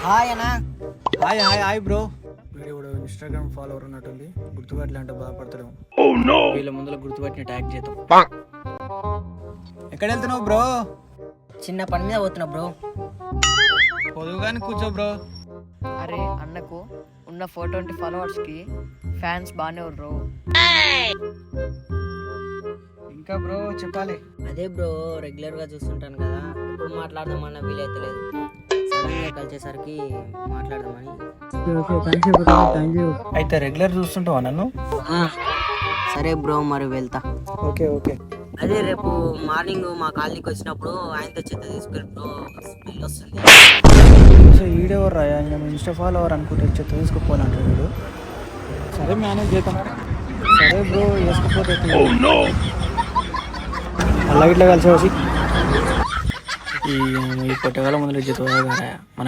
Hi అన్నా. Hi hi hi bro. వీడు ఇప్పుడు ఇన్స్టాగ్రామ్ ఫాలోవర్ ఉన్నట్టుంది, గుర్తుపట్లే అంటే బాధపడతాడు. వీళ్ళ ముందులో గుర్తుపట్టిన ట్యాగ్ చేద్దాం. ఎక్కడ వెళ్తున్నావు బ్రో? చిన్న పని మీద పోతున్నా బ్రో. పొదువుగాని కూర్చో బ్రో. అరే అన్నకు ఉన్న 420 ఫాలోవర్స్ కి ఫ్యాన్స్ బాగానే ఉర్రు. ఇంకా బ్రో చెప్పాలి. అదే బ్రో, రెగ్యులర్ గా చూస్తుంటాను కదా, ఇప్పుడు మాట్లాడదామన్న వీలైతే లేదు. సడన్ గా కలిసేసరికి మాట్లాడదామని. అయితే రెగ్యులర్ చూస్తుంటావా నన్ను? సరే బ్రో, మరి వెళ్తా. Okay okay. అదే రేపు మార్నింగ్ మా కాలనీకి వచ్చినప్పుడు ఆయనతో చెత్త తీసుకెళ్ళి బ్రో, స్మెల్ వస్తుంది. ఈడెవరు రా? ఇన్స్టా ఫాలోవర్ అనుకుంటే చెత్త తీసుకుపోవాలంటాడు వీడు. సరే మేనేజ్ చేద్దాం. సరే బ్రో, వేసుకుపోతే అలా ఇట్లా కలిసి వచ్చి ఈ పొట్టగాల ముందు చెత్త మన